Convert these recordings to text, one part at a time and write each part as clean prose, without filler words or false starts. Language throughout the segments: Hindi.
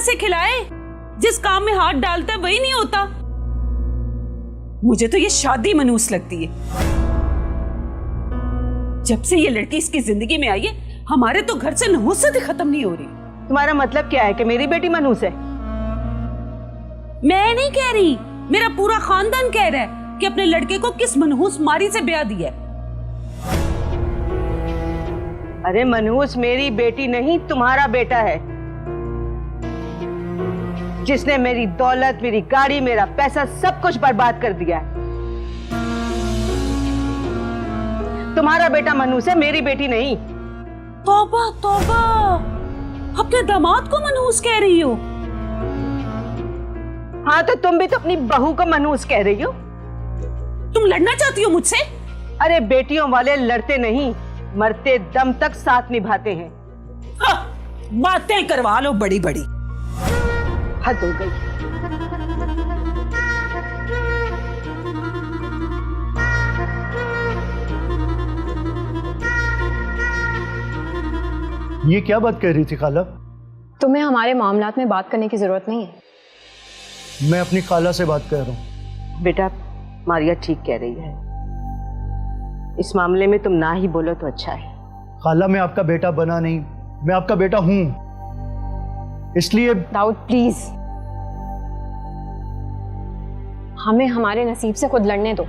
से खिलाए। जिस काम में हाथ डालता है वही नहीं होता। मुझे तो ये शादी मनहूस लगती है। जब से ये लड़की इसकी जिंदगी में आई है, हमारे तो घर से नहुसत ही खत्म नहीं हो रही। तुम्हारा मतलब क्या है कि मेरी बेटी मनहूस है? मैं नहीं कह रही, मेरा पूरा खानदान कह रहा है कि अपने लड़के को किस मनहूस मारी से ब्याह दिया है। अरे मनहूस मेरी बेटी नहीं, तुम्हारा बेटा है, जिसने मेरी दौलत, मेरी गाड़ी, मेरा पैसा सब कुछ बर्बाद कर दिया है। तुम्हारा बेटा मनहूस है, मेरी बेटी नहीं। तौबा तौबा, अपने दामाद को मनहूस कह रही हो? हाँ तो तुम भी तो अपनी बहू को मनहूस कह रही हो। तुम लड़ना चाहती हो मुझसे? अरे बेटियों वाले लड़ते नहीं, मरते दम तक साथ निभाते हैं। बातें करवा लो बड़ी बड़ी। हद हो गई। ये क्या बात कह रही थी खाला? तुम्हें हमारे मामलात में बात करने की जरूरत नहीं है। मैं अपनी खाला से बात कर रहा हूँ। बेटा मारिया ठीक कह रही है, इस मामले में तुम ना ही बोलो तो अच्छा है। खाला मैं आपका बेटा बना नहीं, मैं आपका बेटा हूं, इसलिए। दाऊद प्लीज, हमें हमारे नसीब से खुद लड़ने दो।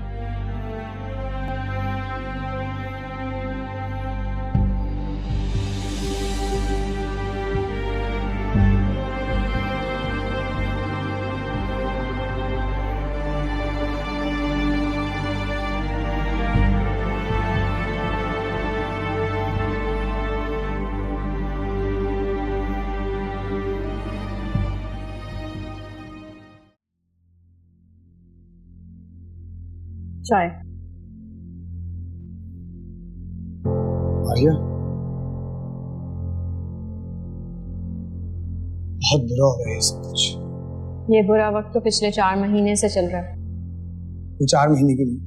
चाय। आर्या, बहुत बुरा हो रहा है ये सब कुछ। ये बुरा वक्त तो पिछले 4 महीने से चल रहा है। ये 4 महीने की नहीं,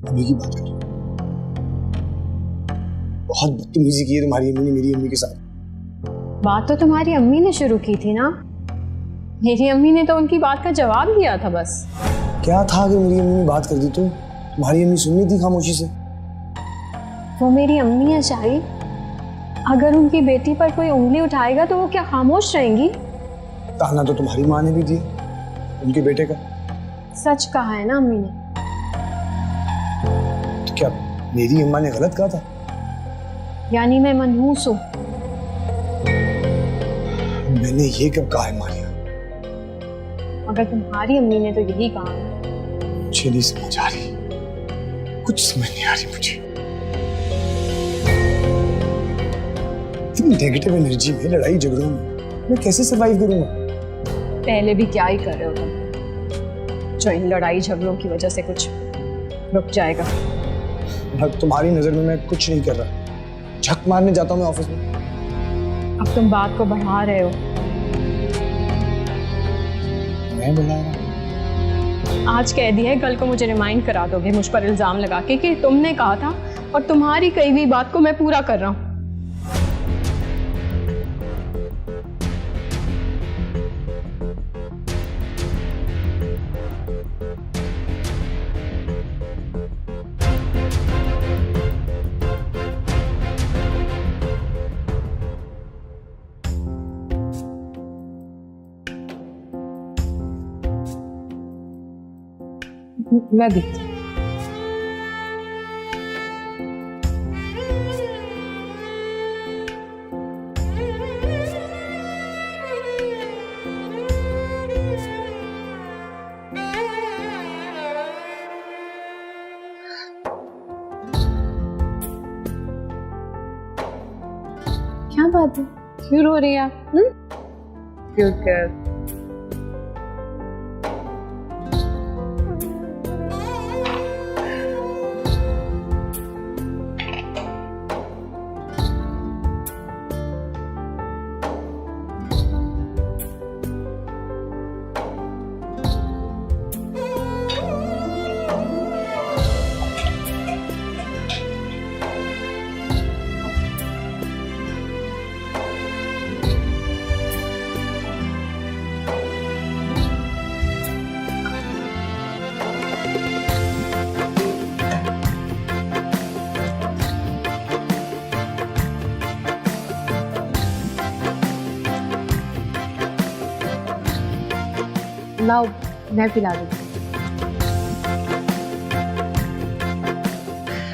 अभी की बात कर रही हूँ। बहुत बदतमीजी की है तुम्हारी अम्मी ने मेरी अम्मी के साथ। बात तो तुम्हारी अम्मी ने शुरू की थी ना, मेरी अम्मी ने तो उनकी बात का जवाब दिया था बस। क्या था कि मेरी अम्मी ने बात कर दी तो तुम्हारी अम्मी सुन रही थी खामोशी से? वो मेरी अम्मी है शाही, अगर उनकी बेटी पर कोई उंगली उठाएगा तो वो क्या खामोश रहेंगी? ताना तो तुम्हारी माँ ने भी दिया उनके बेटे का। सच कहा है ना अम्मी ने। तो क्या मेरी अम्मा ने गलत कहा था? यानी मैं मनहूस हूँ? मैंने ये कब कहा है मारिया? अगर तुम्हारी अम्मी ने तो यही कहा है। मुझे नहीं समझ आ रही, कुछ समझ नहीं आ रही मुझे। इतनी नेगेटिव एनर्जी में, लड़ाई झगड़ों में मैं कैसे सरवाइव करूंगा? पहले भी क्या ही कर रहे हो तुम, जो इन लड़ाई झगड़ों की वजह से कुछ रुक जाएगा। तुम्हारी नजर में मैं कुछ नहीं कर रहा, झक मारने जाता हूँ मैं ऑफिस में। अब तुम बात को बढ़ा रहे हो। मैं बढ़ा रहा हूँ? आज कह दिया है, कल को मुझे रिमाइंड करा दोगे मुझ पर इल्जाम लगा के कि तुमने कहा था, और तुम्हारी कही हुई बात को मैं पूरा कर रहा हूँ। मैं भी। क्या बात है, क्यों रो रही है आप? क्यों कर? लाओ मैं पिला दूँगी।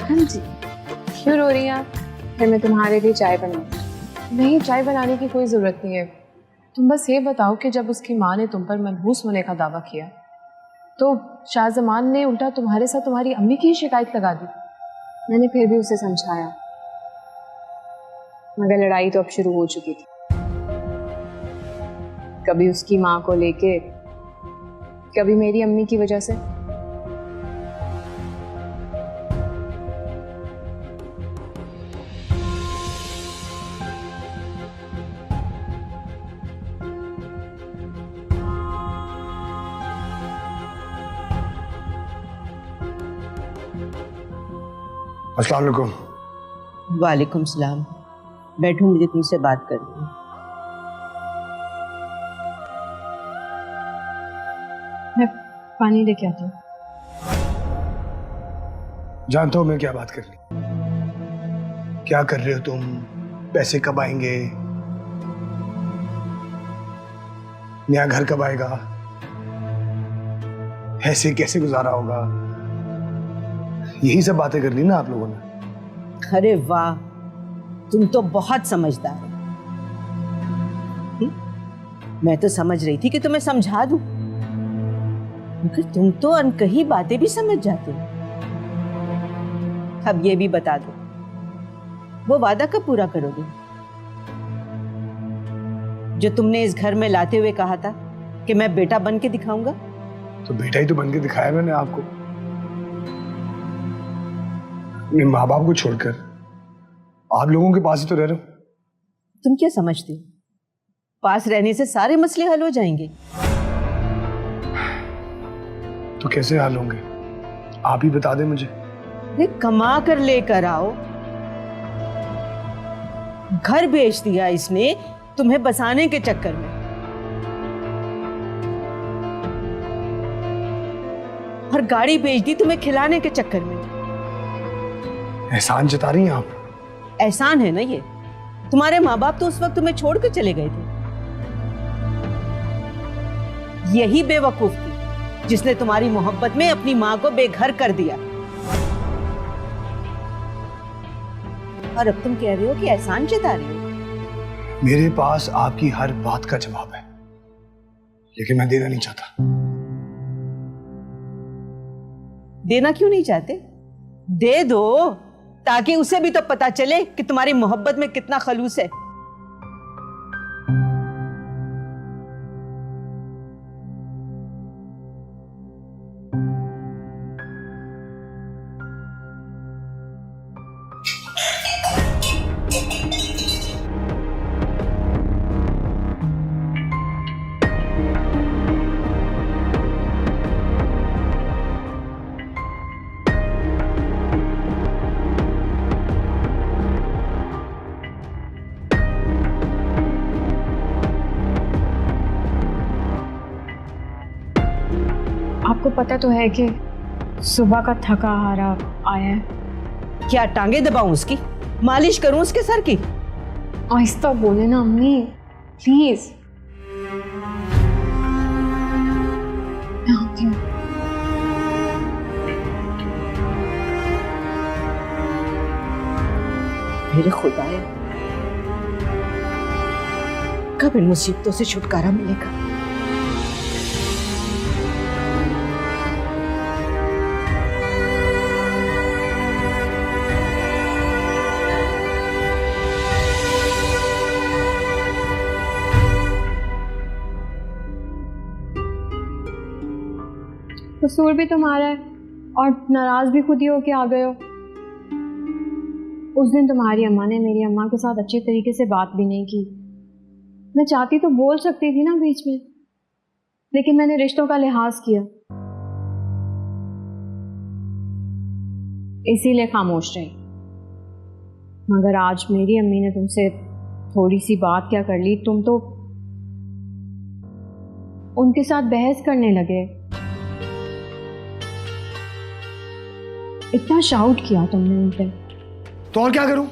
हाँ जी, क्यों रो रही हैं आप? फिर मैं तुम्हारे लिए चाय बनाऊँ। नहीं, चाय बनाने की कोई ज़रूरत नहीं है। तुम बस ये बताओ कि जब उसकी माँ ने तुम पर मनहूस होने का दावा किया तो शाहजमान ने उल्टा तुम्हारे साथ तुम्हारी अम्मी की ही शिकायत लगा दी। मैंने फिर भी उसे समझाया, मगर लड़ाई तो अब शुरू हो चुकी थी। कभी उसकी माँ को लेके, कभी मेरी अम्मी की वजह से। अस्सलाम वालेकुम। वालेकुम सलाम। बैठो, मुझे तुमसे बात करनी है। मैं पानी लेके आती हूँ। जानता हूं मैं क्या बात करनी, क्या कर रहे हो तुम, पैसे कब आएंगे, नया घर कब आएगा, ऐसे कैसे गुजारा होगा, यही सब बातें कर ली ना आप लोगों ने। अरे वाह, तुम तो बहुत समझदार हो। मैं तो समझ रही थी कि तुम्हें समझा दूं, मगर तुम तो अनकही बातें भी समझ जाते हो। अब ये भी बता दो, वो वादा कब पूरा करोगे जो तुमने इस घर में लाते हुए कहा था कि मैं बेटा बन के दिखाऊंगा? तो बेटा ही तो बन के दिखाया मैंने आपको, अपने माँ बाप को छोड़कर आप लोगों के पास ही तो रह रहा हूं। तुम क्या समझते हो, पास रहने से सारे मसले हल हो जाएंगे? तो कैसे हाल होंगे, आप ही बता दें मुझे। अरे कमा कर लेकर आओ। घर बेच दिया इसने तुम्हें बसाने के चक्कर में, और गाड़ी बेच दी तुम्हें खिलाने के चक्कर में। एहसान जता रही हैं आप। एहसान है ना ये? तुम्हारे माँ बाप तो उस वक्त तुम्हें छोड़कर चले गए थे। यही बेवकूफ थी जिसने तुम्हारी मोहब्बत में अपनी माँ को बेघर कर दिया, और अब तुम कह रहे हो कि एहसान जता रही हो। मेरे पास आपकी हर बात का जवाब है, लेकिन मैं देना नहीं चाहता। देना क्यों नहीं चाहते? दे दो, ताकि उसे भी तो पता चले कि तुम्हारी मोहब्बत में कितना खलूस है। आपको पता तो है कि सुबह का थका हारा आया है। क्या टांगे दबाऊं उसकी, मालिश करूं उसके सर की? आहिस्ता बोले ना अम्मी, प्लीज। मैं आती हूँ। मेरे खुदाया, कब इन मुसीबतों से छुटकारा मिलेगा? कसूर भी तुम्हारा है और नाराज भी खुद ही होके आ गए हो। उस दिन तुम्हारी अम्मा ने मेरी अम्मा के साथ अच्छे तरीके से बात भी नहीं की। मैं चाहती तो बोल सकती थी ना बीच में, लेकिन मैंने रिश्तों का लिहाज किया, इसीलिए खामोश रही। मगर आज मेरी अम्मी ने तुमसे थोड़ी सी बात क्या कर ली, तुम तो उनके साथ बहस करने लगे। इतना शाउट किया तुमने उन पे। तो और क्या करूं?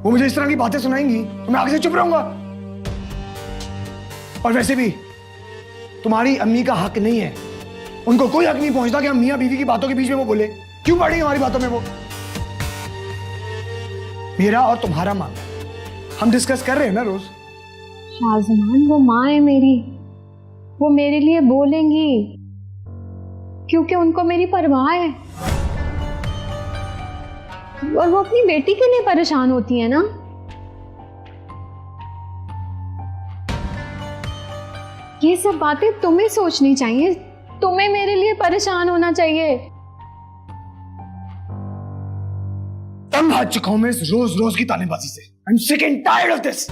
वो मुझे इस तरह की बातें सुनाएंगी तो मैं आगे से चुप रहूंगा। और वैसे भी तुम्हारी अम्मी का हक नहीं है, उनको कोई हक नहीं पहुंचता कि हम मियां बीवी की बातों के बीच में वो बोले। क्यों पड़ रही है हमारी बातों में वो? मेरा और तुम्हारा मामला हम डिस्कस कर रहे हैं ना रोज। शाहजमान, वो माँ है मेरी, वो मेरे लिए बोलेंगी क्योंकि उनको मेरी परवाह है, और वो अपनी बेटी के लिए परेशान होती है ना। ये सब बातें तुम्हें सोचनी चाहिए, तुम्हें मेरे लिए परेशान होना चाहिए। तंग आ चुका हूं मैं इस रोज रोज की तानेबाजी से। I am sick and tired of this.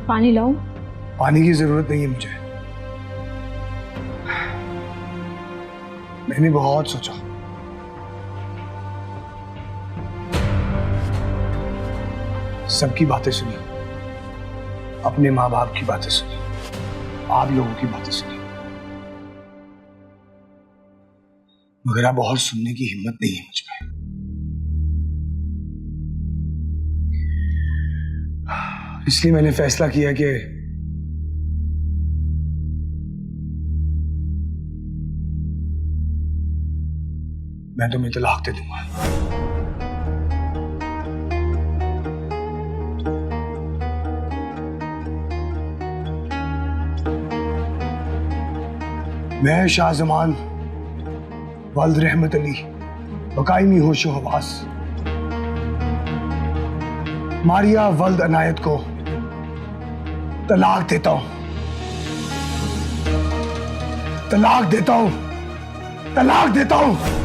पानी लाऊं? पानी की जरूरत नहीं है मुझे। मैंने बहुत सोचा, सबकी बातें सुनी, अपने माँ बाप की बातें सुनी, आप लोगों की बातें सुनी, मगर अब और सुनने की हिम्मत नहीं है मुझ में। इसलिए मैंने फैसला किया कि मैं तुम्हें तलाक दे दूंगा। मैं शाहजमान वल्द रहमत अली बकायमी होशो हवास मारिया वल्द अनायत को तलाक देता हूं, तलाक देता हूं, तलाक देता हूं।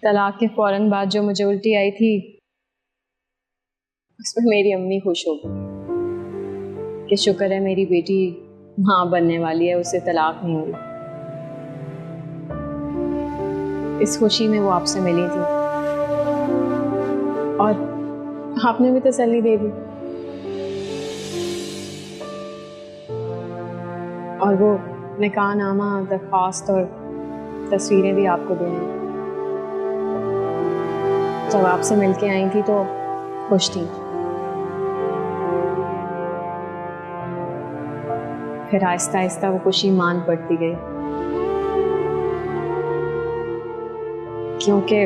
तलाक के फौरन बाद जो मुझे उल्टी आई थी, उसमें मेरी अम्मी खुश हो गई कि शुक्र है मेरी बेटी माँ बनने वाली है, उसे तलाक नहीं हुई। इस खुशी में वो आपसे मिली थी और आपने भी तसल्ली दे दी, और वो निकाहनामा, दरख्वास्त और तस्वीरें भी आपको देंगी। जब आपसे मिलके आई थी तो खुश थी, फिर आहिस्ता आहिस्ता वो खुशी मान पड़ती गई, क्योंकि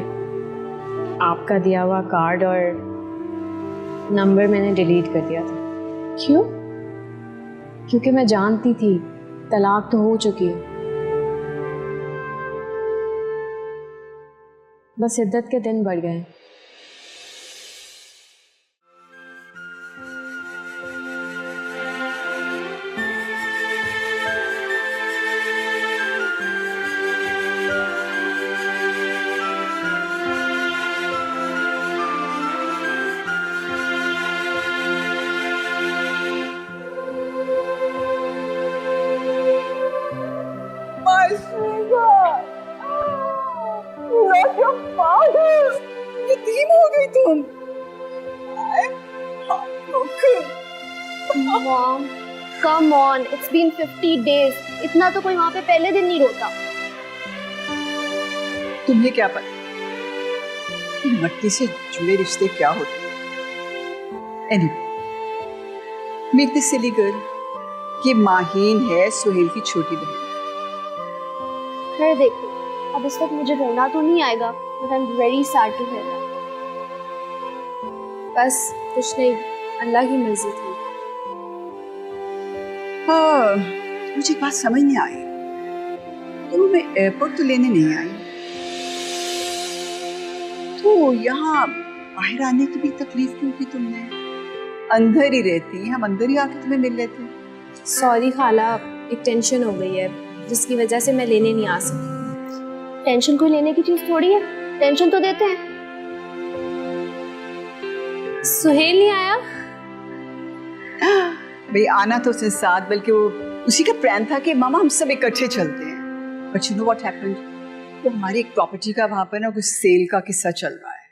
आपका दिया हुआ कार्ड और नंबर मैंने डिलीट कर दिया था। क्यों? क्योंकि मैं जानती थी तलाक तो हो चुकी है, बस इद्दत के दिन बढ़ गए। My sweetheart. Not your father. यतीम हो गई तुम. I'm heartbroken. Mom, come on. It's been 50 days. इतना तो कोई वहाँ पे पहले दिन नहीं रोता. तुम्हें क्या पता कि मट्टी से जुड़े रिश्ते क्या होते हैं? Anyway, meet this silly girl. ये माहीन है सुहेल की छोटी बहन. फिर देखो, अब इस वक्त मुझे रोना तो नहीं आएगा, but I'm very sad to hear that. बस कुछ नहीं, अल्लाह की मर्जी थी। हाँ, मुझे बात समझ नहीं आई। तो मैं एयरपोर्ट तो लेने नहीं आई, तो यहाँ बाहर आने की भी तकलीफ क्यों की तुमने? अंदर ही रहती, हम अंदर ही आके तुम्हें मिल लेते। सॉरी खाला, एक टेंशन हो गई है जिसकी वजह से मैं लेने नहीं आ सकती। टेंशन कोई लेने की चीज थोड़ी है, टेंशन तो देते हैं। सुहेल नहीं आया? भाई आना तो उसने साथ, बल्कि वो उसी का प्लान था कि मामा हम सब इकट्ठे चलते हैं। But you know what happened, वो हमारी एक प्रॉपर्टी का वहां पर ना कुछ सेल का किस्सा चल रहा है,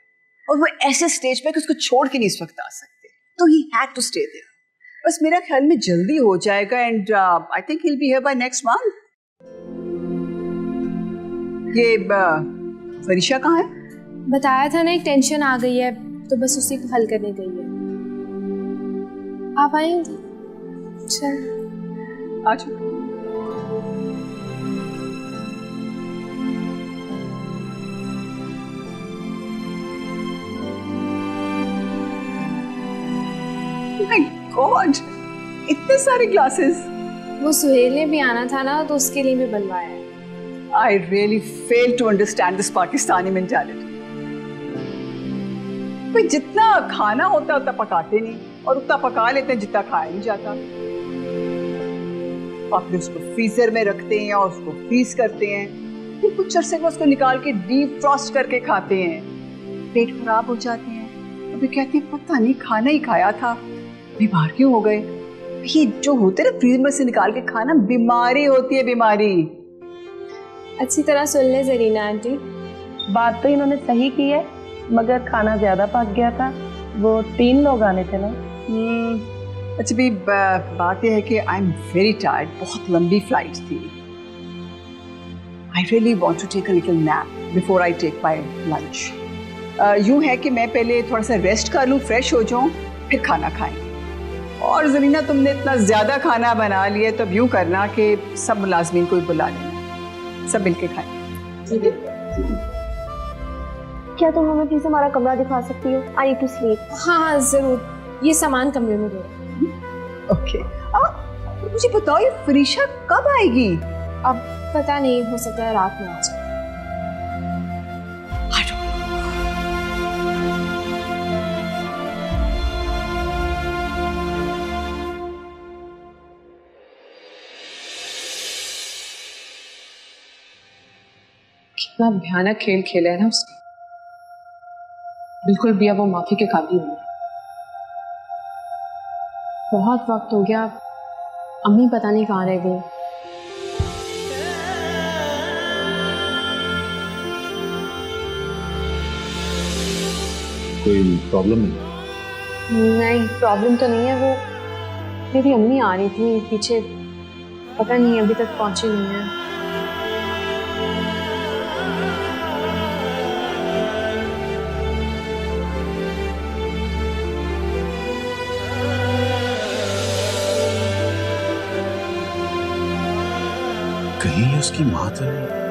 और वो ऐसे स्टेज पे कि उसको छोड़ के नहीं इस वक्त आ सकते, तो ही हैड टू स्टे देयर। बस मेरा ख्याल में जल्दी हो जाएगा, and I think he will be here by next month. ये फरीशा कहाँ है? बताया था ना, एक टेंशन आ गई है तो बस उसी को हल करने गई है। आप आएंगी? चल आ जाओ। My God, इतने सारे ग्लासेस। वो सुहेल ने भी आना था ना, तो उसके लिए भी बनवाया है। I really fail to understand this Pakistani mentality. भाई जितना खाना होता है उतना पकाते नहीं, और उतना पका लेते हैं जितना खाया नहीं जाता। और फिर उसको फ्रीजर में रखते हैं और उसको फ्रीज करते हैं, फिर कुछ अरसे में उसको निकाल के डीप फ्रॉस्ट करके खाते हैं। पेट खराब हो जाते हैं, अभी कहते हैं पता नहीं खाना ही खाया था, बीमार क्यों हो गए। ये जो होते हैं ना फ्रीजर में से निकाल के खाना, बीमारी होती है, बीमारी। अच्छी तरह सुन ले जरीना आंटी। बात तो इन्होंने सही की है, मगर खाना ज्यादा पक गया था, वो 3 लोग आने थे ना। अच्छा भी बात यह है कि आई एम वेरी टायर्ड, बहुत लंबी फ्लाइट थी। I really want to take a little nap before I take my lunch. यूँ है कि मैं पहले थोड़ा सा रेस्ट कर लूँ, फ्रेश हो जाऊँ, फिर खाना खाएं। और जरीना तुमने इतना ज़्यादा खाना बना लिया, तो अब यूँ करना कि सब मुलाजमीन को ही बुला लेना, सब मिलके खाएं। क्या तुम हमें प्लीज हमारा कमरा दिखा सकती हो? I need to sleep. हाँ हाँ जरूर, ये सामान कमरे में दो। ओके। मुझे बताओ ये फरीशा कब आएगी? अब पता नहीं, हो सकता है रात में आ जाए। कितना भयानक खेल खेला है ना उसने, बिल्कुल भी अब वो माफी के काबिल नहीं। बहुत वक्त हो गया, अम्मी पता नहीं कहाँ रह गई। कोई प्रॉब्लम नहीं? नहीं, प्रॉब्लम तो नहीं है। वो मेरी अम्मी आ रही थी पीछे, पता नहीं अभी तक पहुंची नहीं है। कहीं उसकी माँ तो नहीं?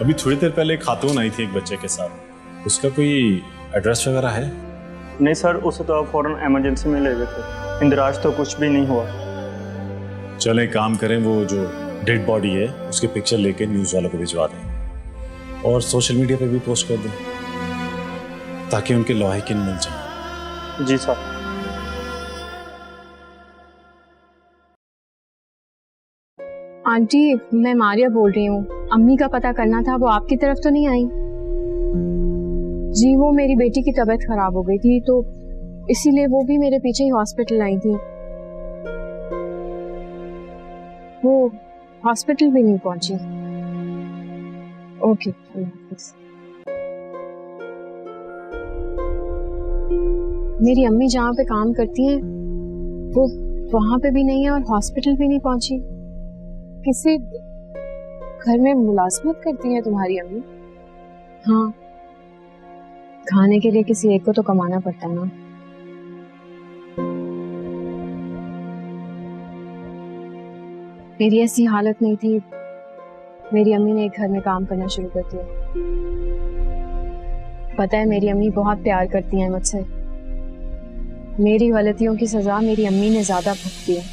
अभी थोड़ी देर पहले एक खातून आई थी एक बच्चे के साथ, उसका कोई एड्रेस वगैरह है? नहीं सर, उसे तो आप फौरन इमरजेंसी में ले गए थे। इंदिराज तो कुछ भी नहीं हुआ। चलो एक काम करें, वो जो डेड बॉडी है उसकी पिक्चर लेके न्यूज़ वालों को भिजवा दें और सोशल मीडिया पे भी पोस्ट कर दें ताकि उनके लवाहिकीन मिल जाए। जी साहब। आंटी, मैं मारिया बोल रही हूँ। अम्मी का पता करना था, वो आपकी तरफ तो नहीं आई? जी, वो मेरी बेटी की तबीयत खराब हो गई थी तो इसीलिए वो भी मेरे पीछे ही हॉस्पिटल आई थी। वो हॉस्पिटल भी नहीं पहुंची। ओके, अल्लाह हाफिज़। मेरी अम्मी जहाँ पे काम करती हैं वो वहां पे भी नहीं है और हॉस्पिटल भी नहीं पहुंची। किसी घर में मुलाजमत करती है तुम्हारी अम्मी? हाँ, खाने के लिए किसी एक को तो कमाना पड़ता है ना। मेरी ऐसी हालत नहीं थी, मेरी अम्मी ने एक घर में काम करना शुरू कर दिया। पता है, मेरी अम्मी बहुत प्यार करती हैं मुझसे। मेरी गलतियों की सजा मेरी अम्मी ने ज्यादा भुगती है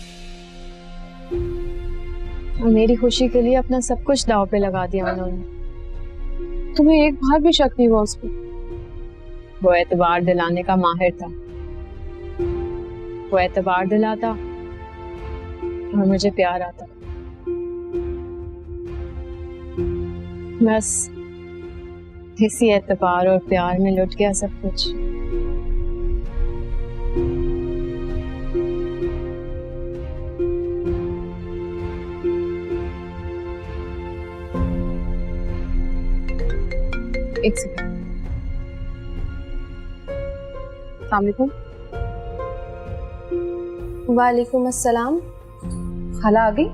और मेरी खुशी के लिए अपना सब कुछ दांव पे लगा दिया उन्होंने। तुम्हें एक बार भी शक नहीं हुआ उस पर? वो एतबार दिलाने का माहिर था। वो एतबार दिलाता और मुझे प्यार आता। बस इसी एतबार और प्यार में लुट गया सब कुछ। एक सेकंड। अस्सलामुअलैकुम। वालेकुम अस्सलाम। खाला आ गई?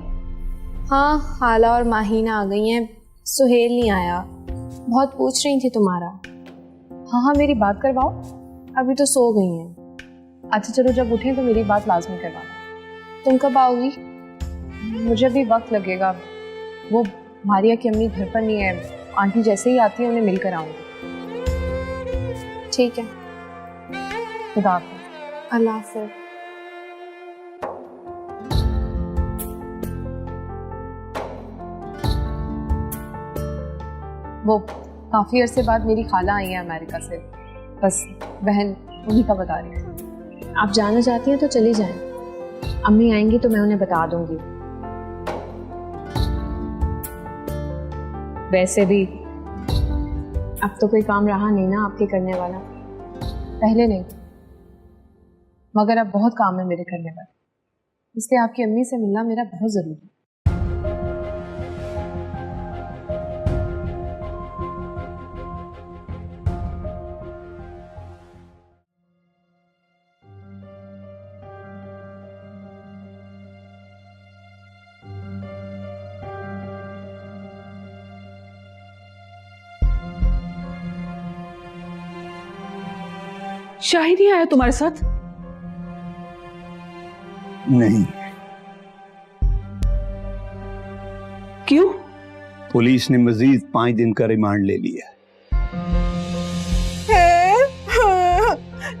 हाँ, खाला और माहीना आ गई हैं। सुहेल नहीं आया, बहुत पूछ रही थी तुम्हारा। हाँ हाँ, मेरी बात करवाओ। अभी तो सो गई हैं। अच्छा चलो, जब उठें तो मेरी बात लाजमी करवाना। तुम कब आओगी? मुझे भी वक्त लगेगा। वो मारिया की अम्मी घर पर नहीं है, आंटी जैसे ही आती है उन्हें मिलकर आऊंगी। ठीक है, खुदा हाफिज़। अल्लाह हाफ़िज़। वो काफी अरसे बाद मेरी खाला आई है अमेरिका से, बस बहन उन्हीं का बता रही थी। आप जाना चाहती हैं तो चली जाएं। अम्मी आएंगी तो मैं उन्हें बता दूंगी। वैसे भी अब तो कोई काम रहा नहीं ना आपके करने वाला। पहले नहीं, मगर अब बहुत काम है मेरे करने वाला, इसलिए आपकी अम्मी से मिलना मेरा बहुत जरूरी है। शाहिद नहीं आया तुम्हारे साथ? नहीं। क्यों? पुलिस ने मजीद 5 दिन का रिमांड ले लिया।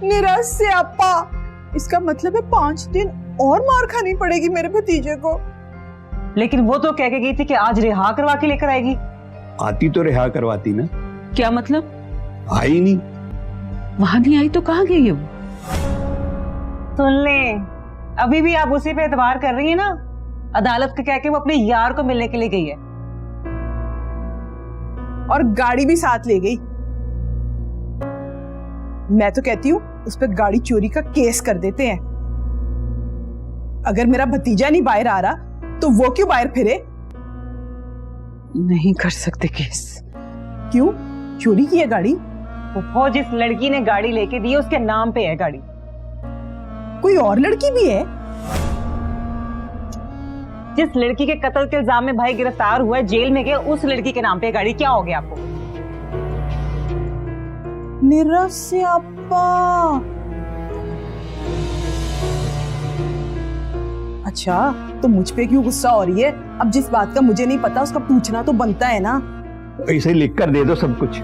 निराश से आपा, इसका मतलब है 5 दिन और मार खानी पड़ेगी मेरे भतीजे को। लेकिन वो तो कह के गई थी कि आज रिहा करवा के लेकर आएगी। आती तो रिहा करवाती ना। क्या मतलब? आई नहीं। वहां नहीं आई तो कहाँ गई है वो? सुन ले, अभी भी आप उसी पे एतबार कर रही है ना। अदालत के कह के वो अपने यार को मिलने के लिए गई है और गाड़ी भी साथ ले गई। मैं तो कहती हूँ उस पर गाड़ी चोरी का केस कर देते हैं। अगर मेरा भतीजा नहीं बाहर आ रहा तो वो क्यों बाहर फिरे? नहीं कर सकते केस। क्यों? चोरी की है गाड़ी? वो जिस लड़की ने गाड़ी लेके दी है उसके नाम पे है गाड़ी। कोई और लड़की भी है? जिस लड़की के कत्ल के इल्जाम में भाई गिरफ्तार हुआ है, जेल में गए, उस लड़की के नाम पे गाड़ी। क्या हो गया आपको? निराश से आपा। अच्छा, तो मुझ पे क्यों गुस्सा हो रही है? अब जिस बात का मुझे नहीं पता उसका पूछना तो बनता है ना। ऐसे लिख कर दे दो सब कुछ।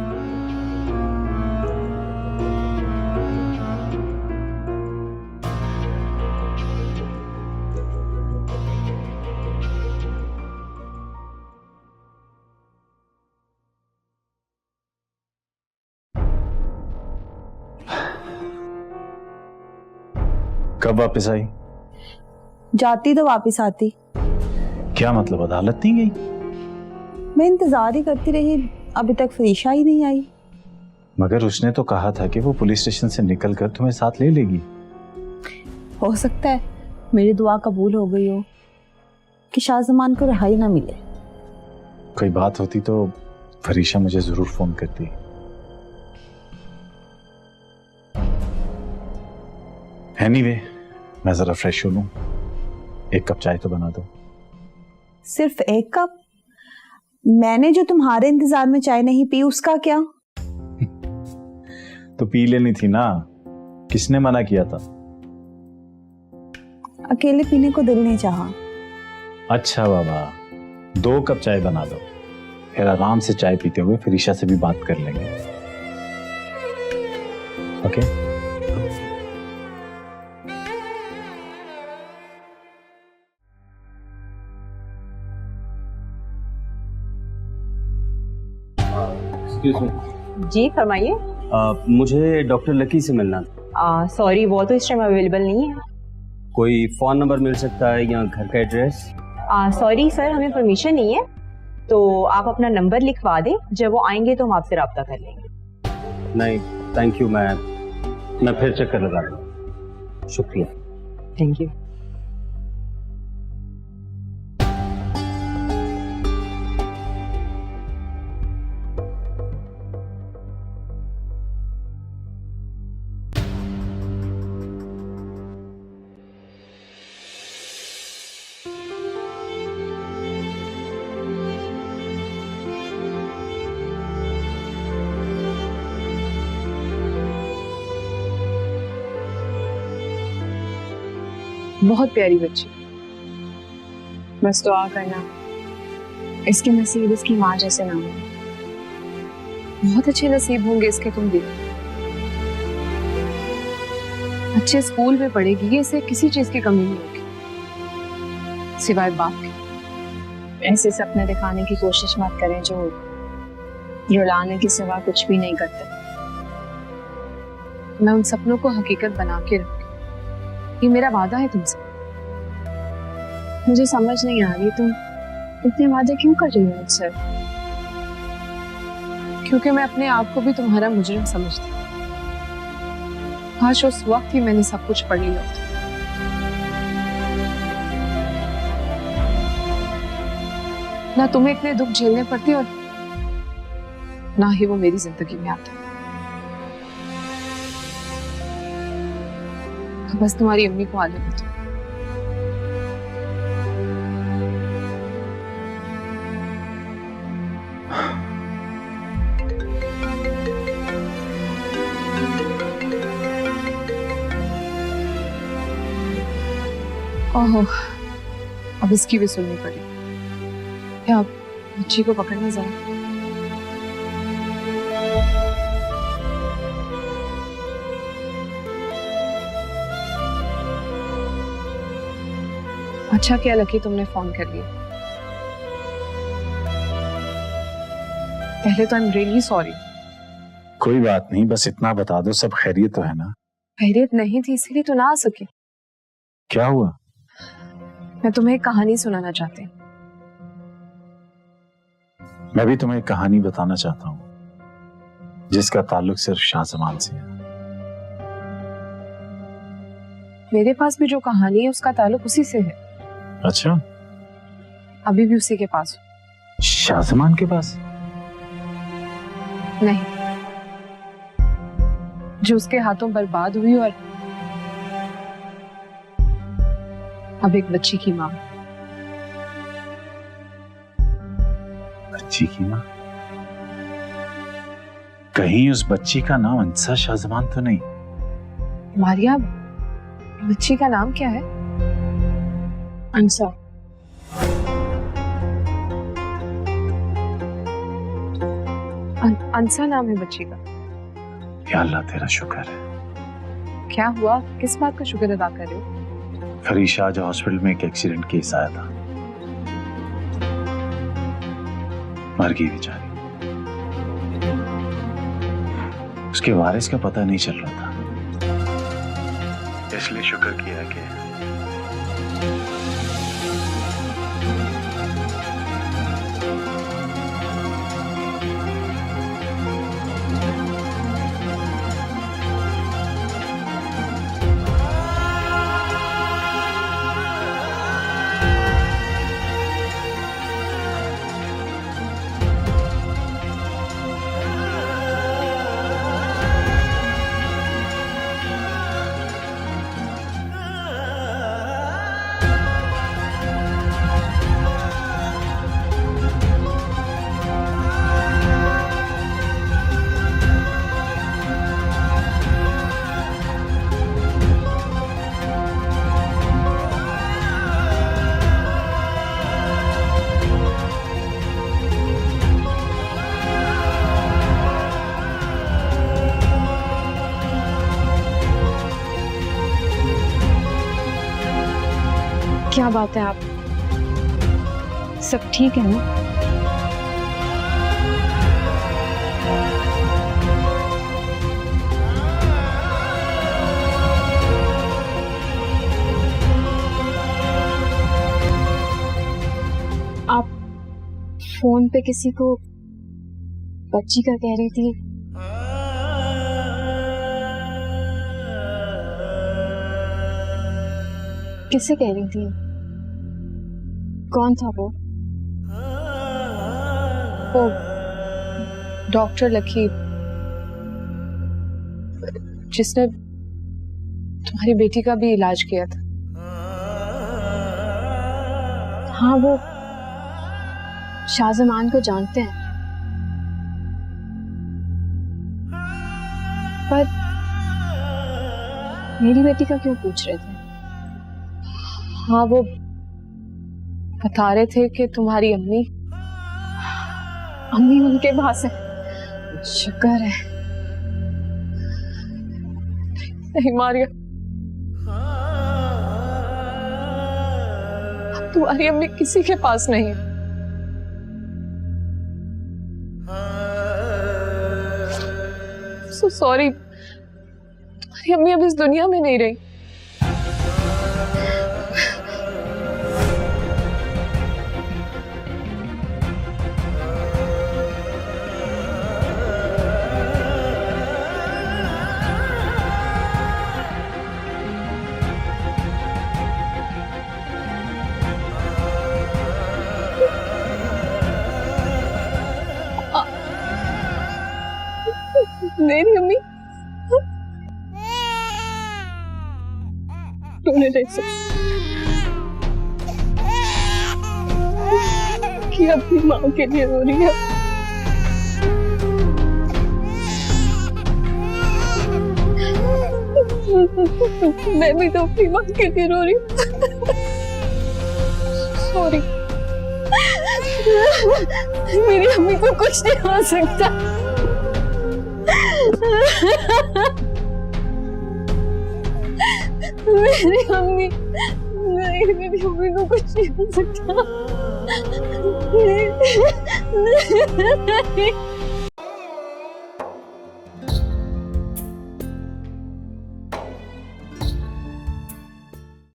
कब वापस आई? जाती तो वापस आती। क्या मतलब, अदालत नहीं गई? मैं इंतजार ही करती रही, अभी तक फरीशा ही नहीं आई। मगर उसने तो कहा था कि वो पुलिस स्टेशन से निकलकर तुम्हें साथ ले लेगी। हो सकता है मेरी दुआ कबूल हो गई हो कि शाहजमान को रिहाई ना मिले। कोई बात होती तो फरीशा मुझे जरूर फोन करती। एनीवे, मैं जरा फ्रेश हो लूं, एक कप चाय तो बना दो। सिर्फ एक कप? मैंने जो तुम्हारे इंतजार में चाय नहीं पी उसका क्या? तो पी लेनी थी ना, किसने मना किया था? अकेले पीने को दिल नहीं चाहा। अच्छा बाबा, 2 कप चाय बना दो, फिर आराम से चाय पीते हुए फरीशा से भी बात कर लेंगे। ओके? जी फरमाइए। मुझे डॉक्टर लकी से मिलना था। सॉरी, वो तो इस टाइम अवेलेबल नहीं है। कोई फ़ोन नंबर मिल सकता है या घर का एड्रेस? सॉरी सर, हमें परमिशन नहीं है, तो आप अपना नंबर लिखवा दें, जब वो आएंगे तो हम आपसे रब्ता कर लेंगे। नहीं थैंक यू, मैं फिर चक्कर लगा लूँगा। शुक्रिया। Thank you. बहुत प्यारी बच्ची, बस दुआ करना इसके नसीब इसकी माँ जैसे ना हो। बहुत अच्छे नसीब होंगे इसके तुम भी। अच्छे स्कूल में पढ़ेगी, ये इसे किसी चीज की कमी नहीं होगी सिवाय बाप की। ऐसे सपने दिखाने की कोशिश मत करें जो रुलाने के सिवा कुछ भी नहीं करते। मैं उन सपनों को हकीकत बना के रखूंगी, ये मेरा वादा है तुमसे। मुझे समझ नहीं आ रही तुम इतने वादे क्यों कर रही हो मुझसे? क्योंकि मैं अपने आप को भी तुम्हारा मुजरिम समझती हूँ। काश उस वक्त ही मैंने सब कुछ पढ़ लिया होता। ना तुम्हें इतने दुख झेलने पड़ते और ना ही वो मेरी जिंदगी में आता। तो बस तुम्हारी अम्मी को आने दो। ओहो, अब इसकी भी सुननी पड़ी। क्या बच्ची को पकड़ना जरा। अच्छा क्या लकी तुमने फोन कर लिया। पहले तो आई एम रियली सॉरी। कोई बात नहीं, बस इतना बता दो सब खैरियत तो है ना? खैरियत नहीं थी इसीलिए तो ना आ सकी। क्या हुआ? मैं तुम्हें एक कहानी सुनाना चाहती हूँ। मैं भी तुम्हें एक कहानी बताना चाहता हूँ जिसका ताल्लुक सिर्फ शाहजमान से है। मेरे पास भी जो कहानी है उसका ताल्लुक उसी से है। अच्छा, अभी भी उसी के पास हूँ। शाहजमान के पास? नहीं, जो उसके हाथों बर्बाद हुई और अब एक बच्ची की माँ। बच्ची की माँ? कहीं उस बच्ची का नाम अंसा शाहजमान तो नहीं? मारिया, बच्ची का नाम क्या है? अंसा। अंसा नाम है बच्ची का। या अल्लाह तेरा शुक्र है। क्या हुआ, किस बात का शुक्र अदा कर रहे हो? फरीशा आज हॉस्पिटल में एक एक्सीडेंट केस आया था, मर गई बेचारी। उसके वारिस का पता नहीं चल रहा था, इसलिए शुक्र किया कि क्या बात है आप? सब ठीक है ना? आप फोन पे किसी को बच्ची का कह रही थी। किससे कह रही थी? कौन था वो? डॉक्टर लकी, जिसने तुम्हारी बेटी का भी इलाज किया था। हाँ, वो शाहजमान को जानते हैं, पर मेरी बेटी का क्यों पूछ रहे थे? हाँ, वो बता रहे थे कि तुम्हारी अम्मी उनके पास है। शुक्र है। नहीं मारिया, तुम्हारी अम्मी किसी के पास नहीं है। सो सॉरी, तुम्हारी अम्मी अब इस दुनिया में नहीं रही। मेरी अम्मी रोने जैसे कि अपनी माँ के लिए रो रही है। मैं भी तो अपनी माँ के लिए रो रही हूँ। सॉरी, मेरी अम्मी को कुछ नहीं हो सकता। मेरी अम्मी नहीं, मेरी अम्मी को कुछ नहीं हो सकता।